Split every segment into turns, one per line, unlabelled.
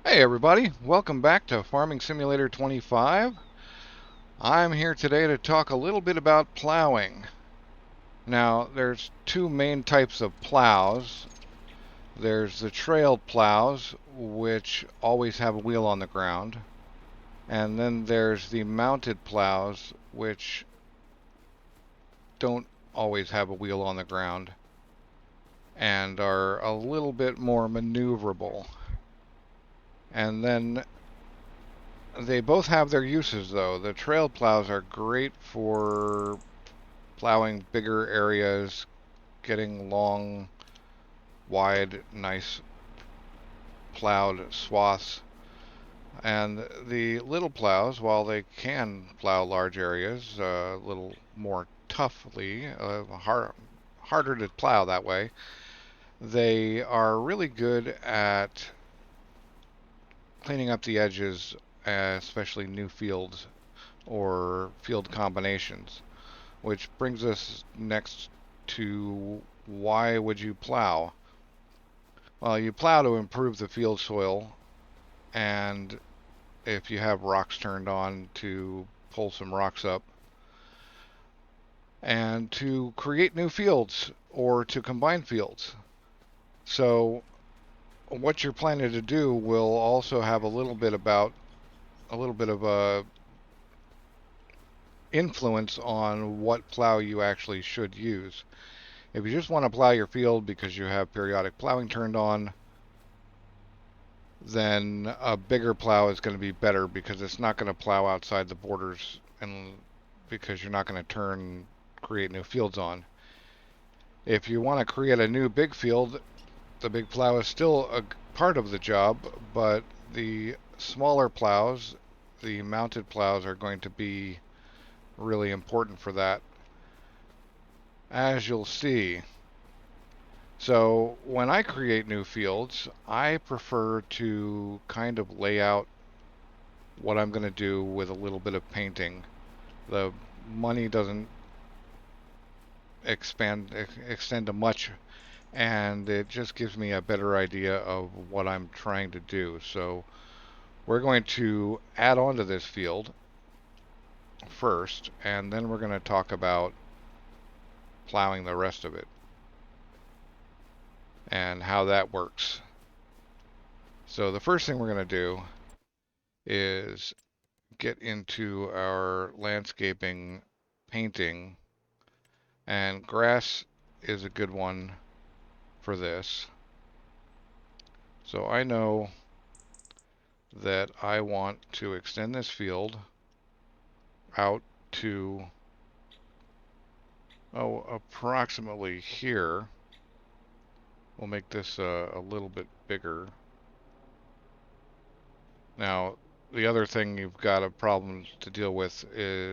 Hey everybody, welcome back to Farming Simulator 25. I'm here today to talk a little bit about plowing. Now, there's two main types of plows. There's the trailed plows, which always have a wheel on the ground. And then there's the mounted plows, which don't always have a wheel on the ground and are a little bit more maneuverable. And then they both have their uses, though. The trail plows are great for plowing bigger areas, getting long, wide, nice plowed swaths. And the little plows, while they can plow large areas a little more toughly, harder to plow that way, they are really good at cleaning up the edges, especially new fields or field combinations. Which brings us next to why would you plow? Well, you plow to improve the field soil, and if you have rocks turned on, to pull some rocks up, and to create new fields or to combine fields. So, what you're planning to do will also have a little bit of a influence on what plow you actually should use. If you just want to plow your field because you have periodic plowing turned on, then a bigger plow is going to be better because it's not going to plow outside the borders and because you're not going to create new fields on. If you want to create a new big field, the big plow is still a part of the job, but the smaller plows, the mounted plows, are going to be really important for that, as you'll see. So when I create new fields, I prefer to kind of lay out what I'm going to do with a little bit of painting. The money doesn't extend to much, and it just gives me a better idea of what I'm trying to do. So we're going to add on to this field first, and then we're going to talk about plowing the rest of it and how that works. So the first thing we're going to do is get into our landscaping painting, and grass is a good one for this. So I know that I want to extend this field out to, approximately here. We'll make this a little bit bigger. Now, the other thing you've got a problem to deal with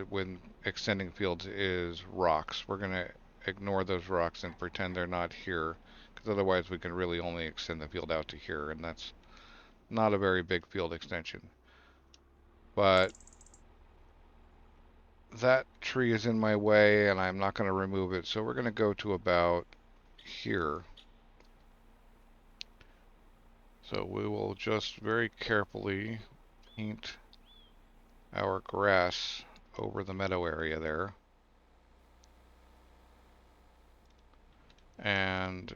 when extending fields is rocks. We're going to ignore those rocks and pretend they're not here, because otherwise we can really only extend the field out to here, and that's not a very big field extension. But that tree is in my way, and I'm not going to remove it, so we're going to go to about here. So we will just very carefully paint our grass over the meadow area there. And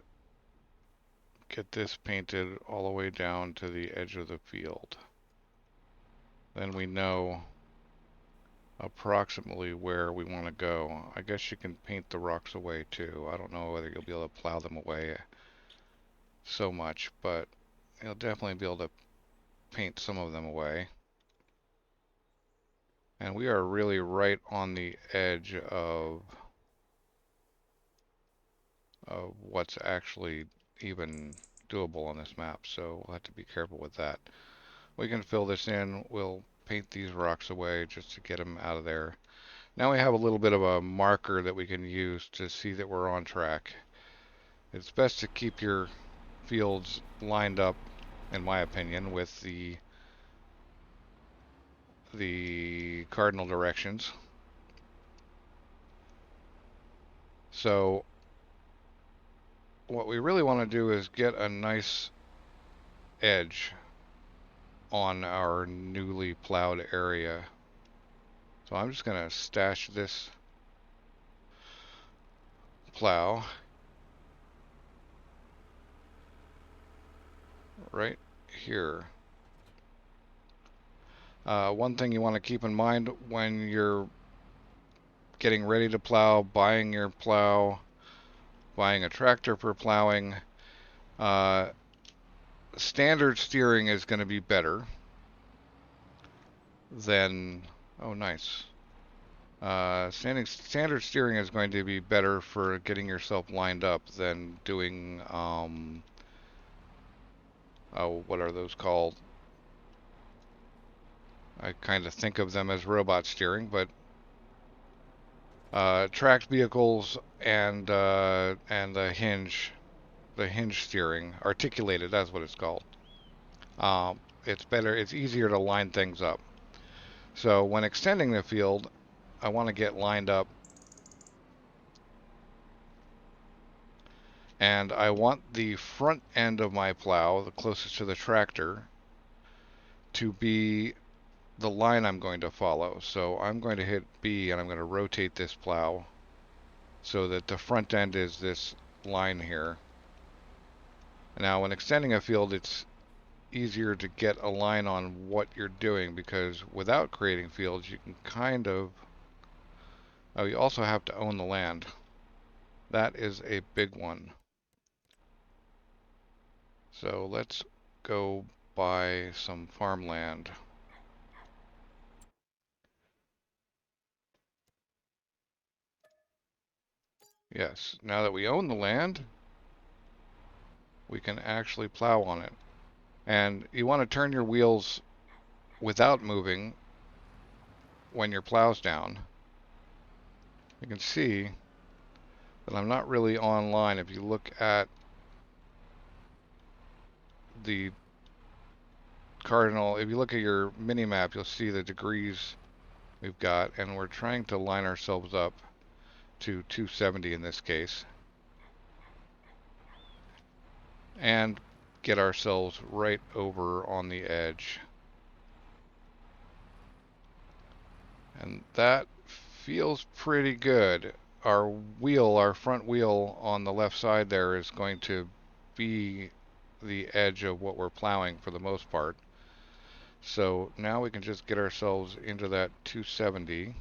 get this painted all the way down to the edge of the field. Then we know approximately where we want to go. I guess you can paint the rocks away too. I don't know whether you'll be able to plow them away so much, but you'll definitely be able to paint some of them away. And we are really right on the edge of what's actually even doable on this map, so we'll have to be careful with that. We can fill this in. We'll paint these rocks away just to get them out of there. Now we have a little bit of a marker that we can use to see that we're on track. It's best to keep your fields lined up, in my opinion, with the cardinal directions. So what we really want to do is get a nice edge. on our newly plowed area. So I'm just going to stash this plow right here. One thing you want to keep in mind when you're getting ready to plow, buying your plow, buying a tractor for plowing, uh, standard steering is going to be better than, oh nice. Standard steering is going to be better for getting yourself lined up than doing, oh, what are those called? I kind of think of them as robot steering, but tracked vehicles and the hinge steering, articulated, that's what it's called. It's better, it's easier to line things up. So when extending the field, I want to get lined up, and I want the front end of my plow, the closest to the tractor, to be the line I'm going to follow. So I'm going to hit B and I'm going to rotate this plow so that the front end is this line here. Now when extending a field, it's easier to get a line on what you're doing, because without creating fields you can kind of, oh, you also have to own the land. That is a big one. So let's go buy some farmland. Yes, now that we own the land, we can actually plow on it. And you want to turn your wheels without moving when your plow's down. You can see that I'm not really online. If you look at the cardinal, if you look at your mini map, you'll see the degrees we've got, and we're trying to line ourselves up to 270 in this case, and get ourselves right over on the edge. And that feels pretty good. Our wheel, our front wheel on the left side there, is going to be the edge of what we're plowing for the most part. So now we can just get ourselves into that 270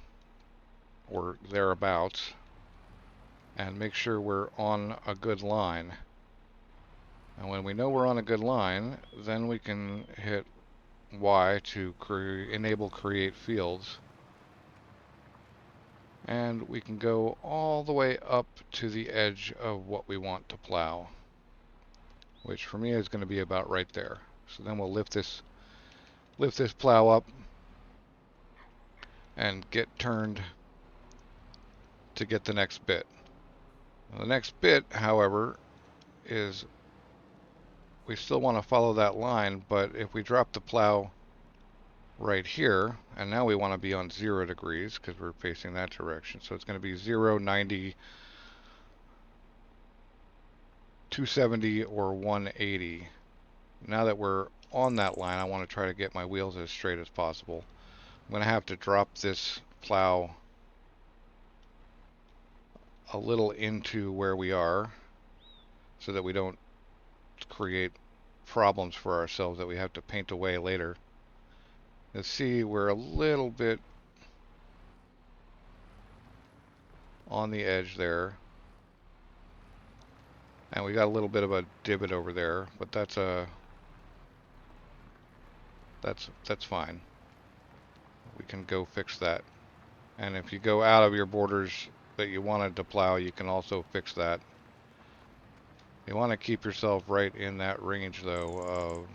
or thereabouts and make sure we're on a good line. And when we know we're on a good line, then we can hit Y to enable create fields. And we can go all the way up to the edge of what we want to plow, which for me is going to be about right there. So then we'll lift this plow up and get turned to get the next bit. Now, the next bit, however, is we still want to follow that line, but if we drop the plow right here, and now we want to be on 0 degrees because we're facing that direction, so it's going to be 0, 90, 270, or 180. Now that we're on that line, I want to try to get my wheels as straight as possible. I'm going to have to drop this plow a little into where we are so that we don't create problems for ourselves that we have to paint away later. Let's see, we're a little bit on the edge there, and we got a little bit of a divot over there, but that's fine. We can go fix that. And if you go out of your borders that you wanted to plow, you can also fix that. You want to keep yourself right in that range though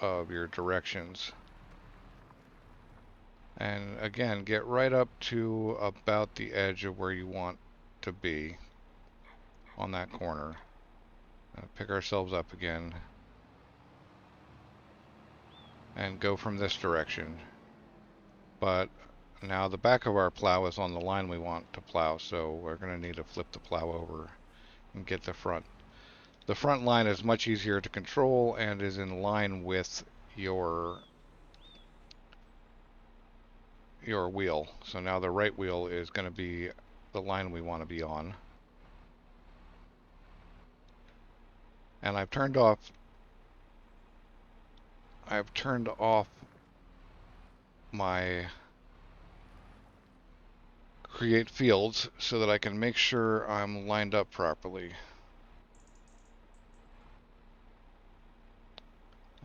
of your directions. And again, get right up to about the edge of where you want to be on that corner. Pick ourselves up again and go from this direction. But now the back of our plow is on the line we want to plow, so we're going to need to flip the plow over and get the front. the front line is much easier to control and is in line with your wheel. So now the right wheel is going to be the line we want to be on. And I've turned off my create fields so that I can make sure I'm lined up properly.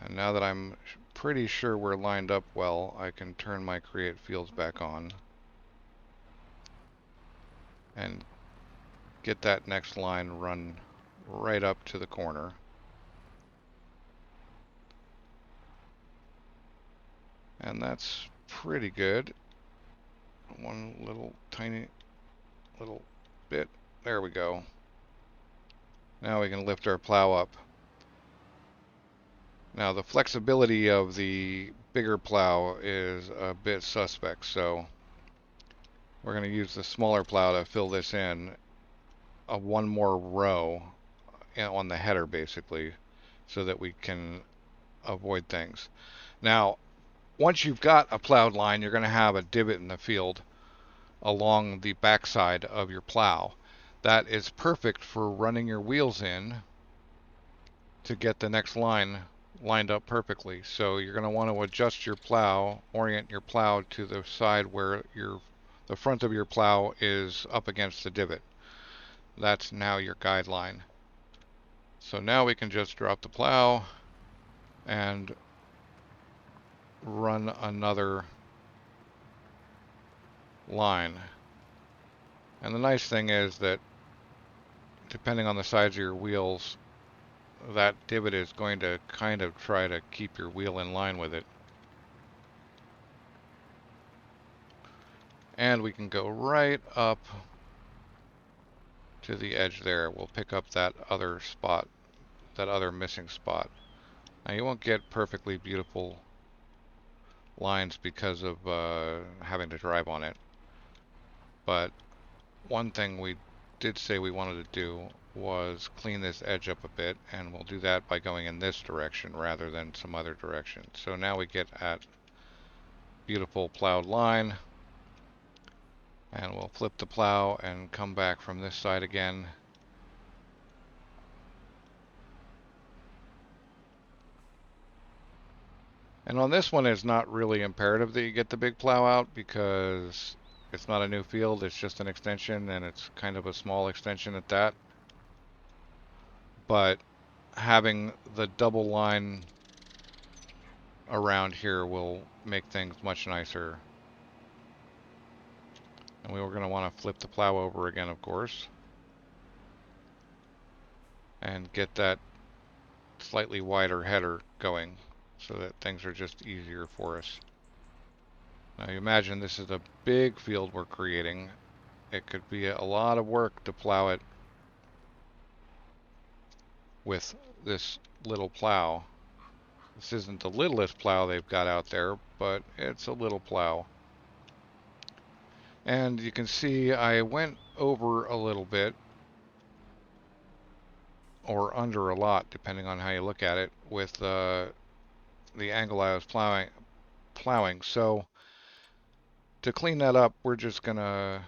And now that I'm pretty sure we're lined up well, I can turn my create fields back on and get that next line run right up to the corner. And that's pretty good. One little tiny little bit. There we go. Now we can lift our plow up. Now the flexibility of the bigger plow is a bit suspect, so we're going to use the smaller plow to fill this in one more row on the header basically, so that we can avoid things. Now once you've got a plowed line, you're going to have a divot in the field along the backside of your plow. That is perfect for running your wheels in to get the next line lined up perfectly. So you're going to want to adjust your plow, orient your plow to the side where the front of your plow is up against the divot. That's now your guideline. So now we can just drop the plow and run another line. And the nice thing is that depending on the size of your wheels, that divot is going to kind of try to keep your wheel in line with it. And we can go right up to the edge there. We'll pick up that other spot, that other missing spot. Now you won't get perfectly beautiful lines because of having to drive on it. But one thing we did say we wanted to do was clean this edge up a bit, and we'll do that by going in this direction rather than some other direction. So now we get at beautiful plowed line, and we'll flip the plow and come back from this side again. And on this one, it's not really imperative that you get the big plow out because it's not a new field, it's just an extension, and it's kind of a small extension at that. But having the double line around here will make things much nicer. And we were going to want to flip the plow over again, of course, and get that slightly wider header going so that things are just easier for us. Now you imagine this is a big field we're creating. It could be a lot of work to plow it with this little plow. This isn't the littlest plow they've got out there, but it's a little plow. And you can see I went over a little bit, or under a lot, depending on how you look at it, with the angle I was plowing. So to clean that up, we're just gonna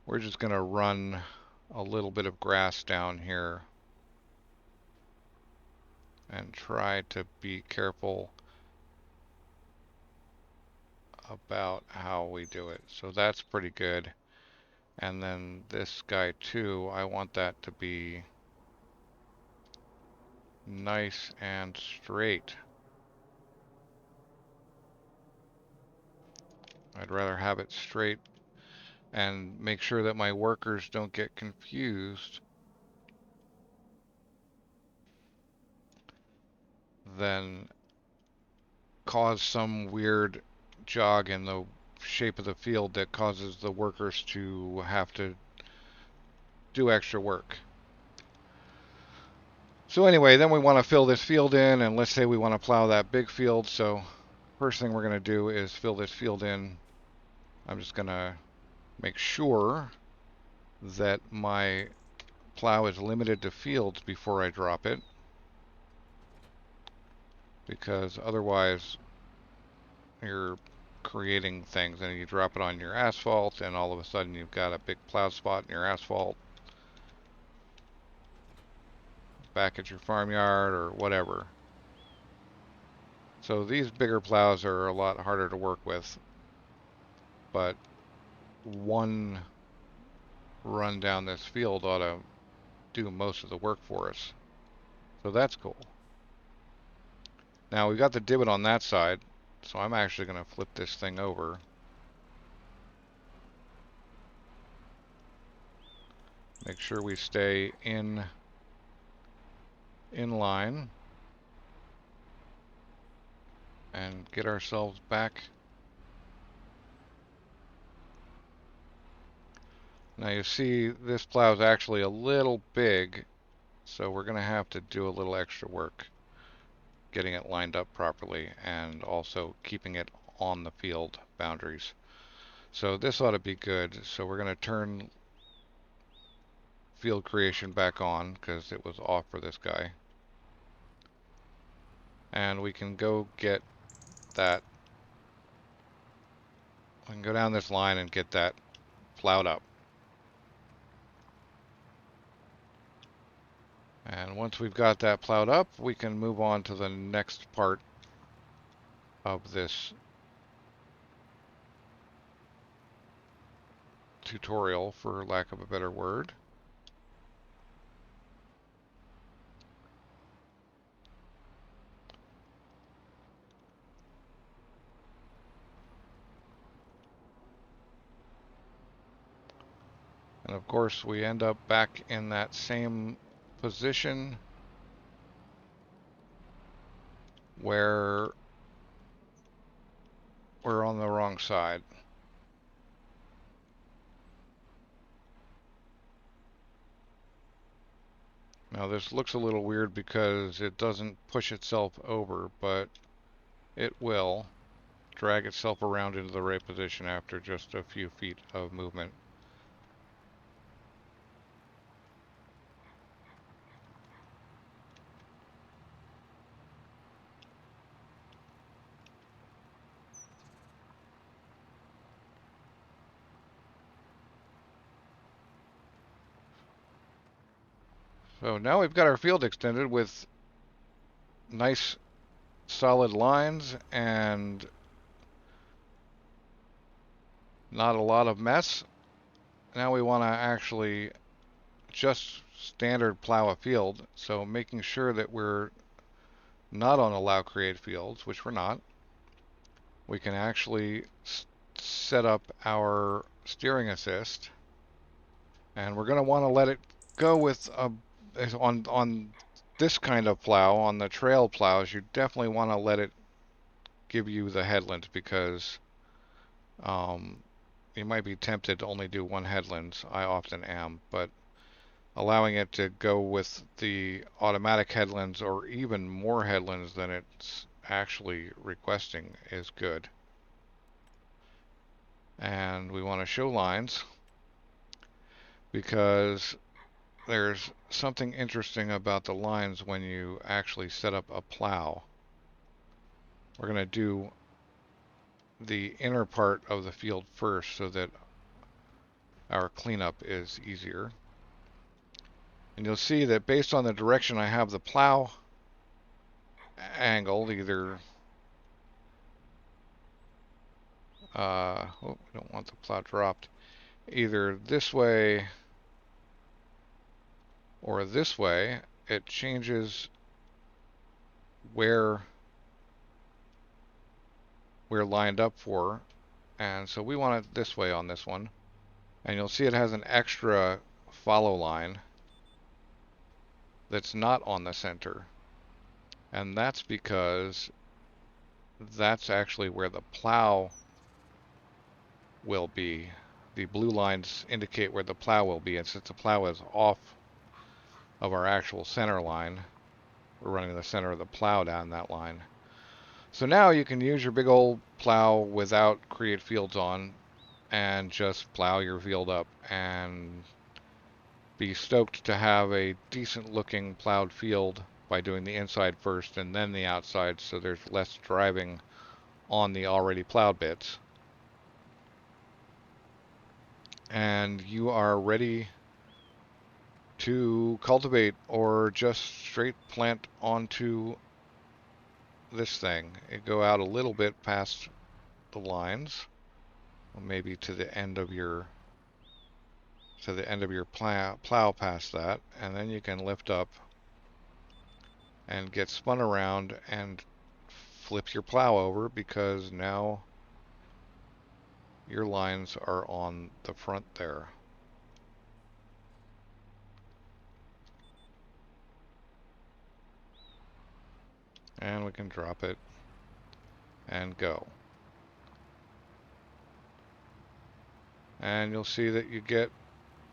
run a little bit of grass down here and try to be careful about how we do it. So that's pretty good. And then this guy too, I want that to be nice and straight. I'd rather have it straight and make sure that my workers don't get confused than cause some weird jog in the shape of the field that causes the workers to have to do extra work. So anyway, then we want to fill this field in, and let's say we want to plow that big field. So first thing we're going to do is fill this field in. I'm just going to make sure that my plow is limited to fields before I drop it, because otherwise you're creating things and you drop it on your asphalt and all of a sudden you've got a big plow spot in your asphalt back at your farmyard or whatever. So these bigger plows are a lot harder to work with, but one run down this field ought to do most of the work for us. So that's cool. Now we've got the divot on that side, so I'm actually going to flip this thing over. Make sure we stay in line and get ourselves back. Now you see this plow is actually a little big, so we're going to have to do a little extra work getting it lined up properly and also keeping it on the field boundaries. So this ought to be good. So we're going to turn field creation back on because it was off for this guy. And we can go get that. We can go down this line and get that plowed up. And once we've got that plowed up, we can move on to the next part of this tutorial, for lack of a better word. And of course, we end up back in that same position where we're on the wrong side. Now this looks a little weird because it doesn't push itself over, but it will drag itself around into the right position after just a few feet of movement. So now we've got our field extended with nice solid lines and not a lot of mess. Now we want to actually just standard plow a field, so making sure that we're not on allow create fields, which we're not. We can actually set up our steering assist, and we're going to want to let it go with on this kind of plow, on the trail plows, you definitely want to let it give you the headland, because you might be tempted to only do one headland. I often am, but allowing it to go with the automatic headlands or even more headlands than it's actually requesting is good. And we want to show lines because there's something interesting about the lines when you actually set up a plow. We're going to do the inner part of the field first so that our cleanup is easier. And you'll see that based on the direction I have the plow angled, either oh, we don't want the plow dropped, either this way or this way, it changes where we're lined up for. And so we want it this way on this one. And you'll see it has an extra follow line that's not on the center. And that's because that's actually where the plow will be. The blue lines indicate where the plow will be, and since the plow is off of our actual center line, we're running the center of the plow down that line. So now you can use your big old plow without create fields on and just plow your field up, and be stoked to have a decent looking plowed field by doing the inside first and then the outside, so there's less driving on the already plowed bits. And you are ready to cultivate or just straight plant onto this thing. It go out a little bit past the lines, maybe to the end of your plow past that, and then you can lift up and get spun around and flip your plow over, because now your lines are on the front there. And we can drop it and go. And you'll see that you get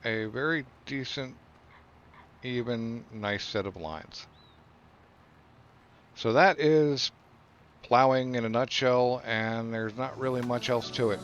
a very decent, even, nice set of lines. So that is plowing in a nutshell, and there's not really much else to it.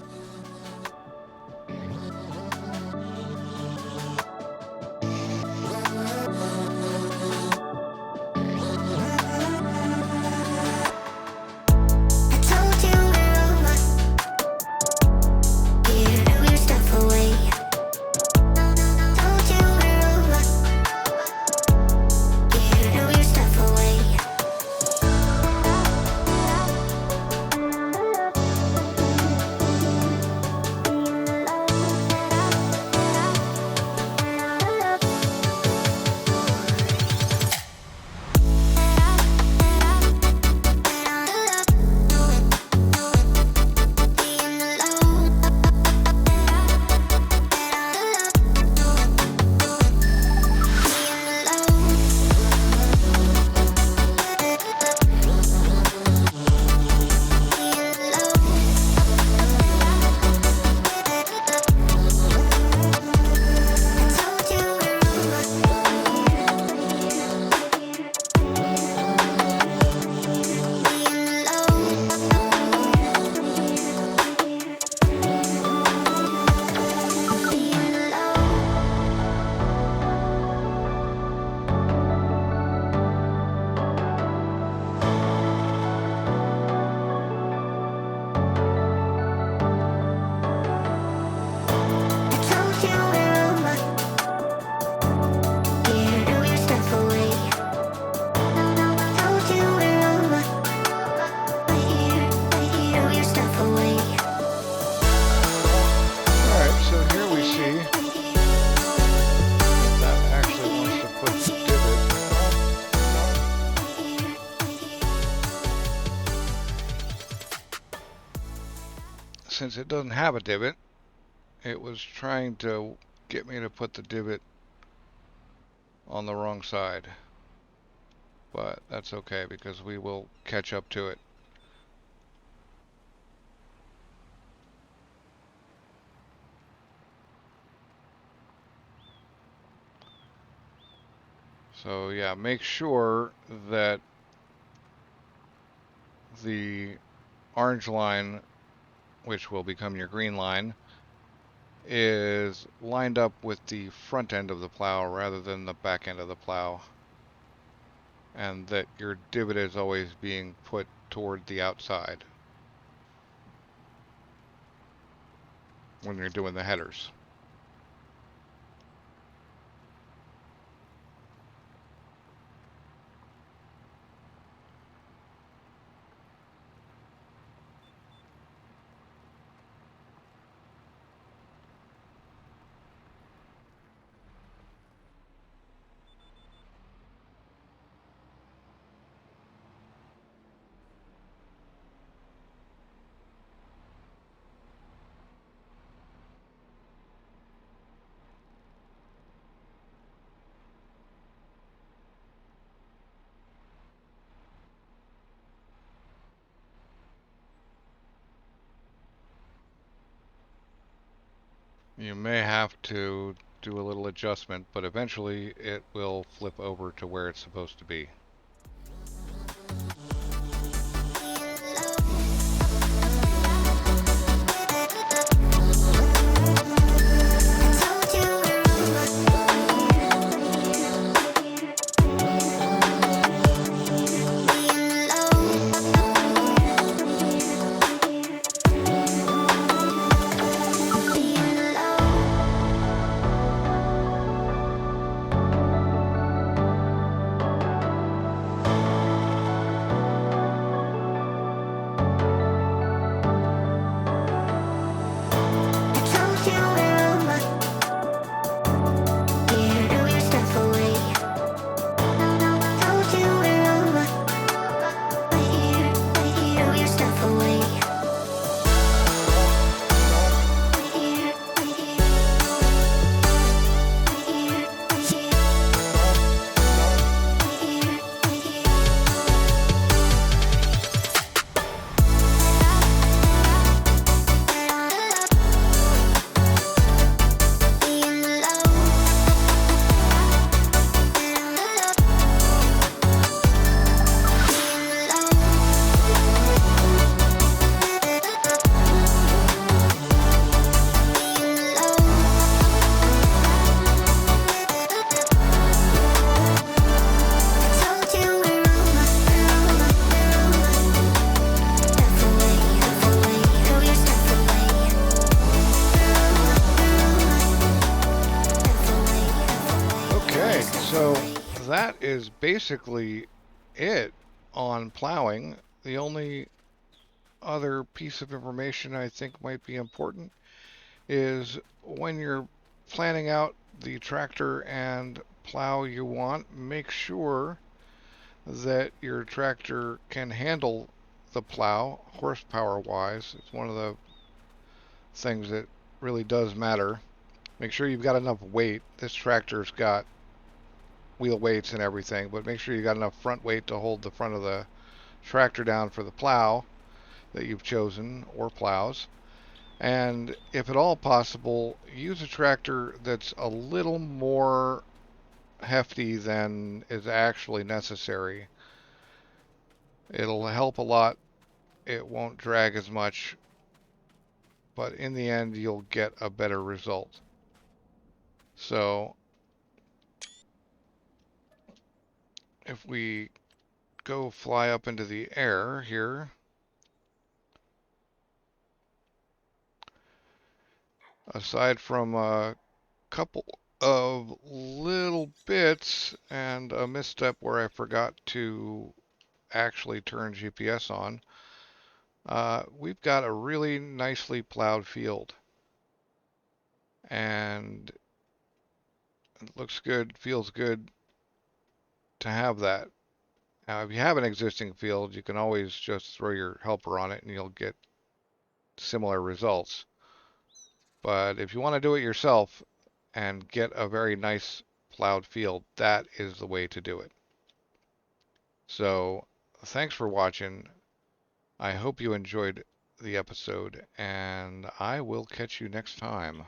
Since it doesn't have a divot, it was trying to get me to put the divot on the wrong side. But that's okay, because we will catch up to it. So yeah, make sure that the orange line, which will become your green line, is lined up with the front end of the plow rather than the back end of the plow, and that your divot is always being put toward the outside when you're doing the headers. You may have to do a little adjustment, but eventually it will flip over to where it's supposed to be. is basically it on plowing. The only other piece of information I think might be important is when you're planning out the tractor and plow you want, make sure that your tractor can handle the plow horsepower wise. It's one of the things that really does matter. Make sure you've got enough weight. This tractor's got wheel weights and everything, but make sure you got enough front weight to hold the front of the tractor down for the plow that you've chosen, or plows. And if at all possible, use a tractor that's a little more hefty than is actually necessary. It'll help a lot. It won't drag as much, but in the end, you'll get a better result. So if we go fly up into the air here, aside from a couple of little bits and a misstep where I forgot to actually turn GPS on, we've got a really nicely plowed field. And it looks good, feels good to have that. Now, if you have an existing field, you can always just throw your helper on it and you'll get similar results. But if you want to do it yourself and get a very nice plowed field, that is the way to do it. So, thanks for watching. I hope you enjoyed the episode, and I will catch you next time.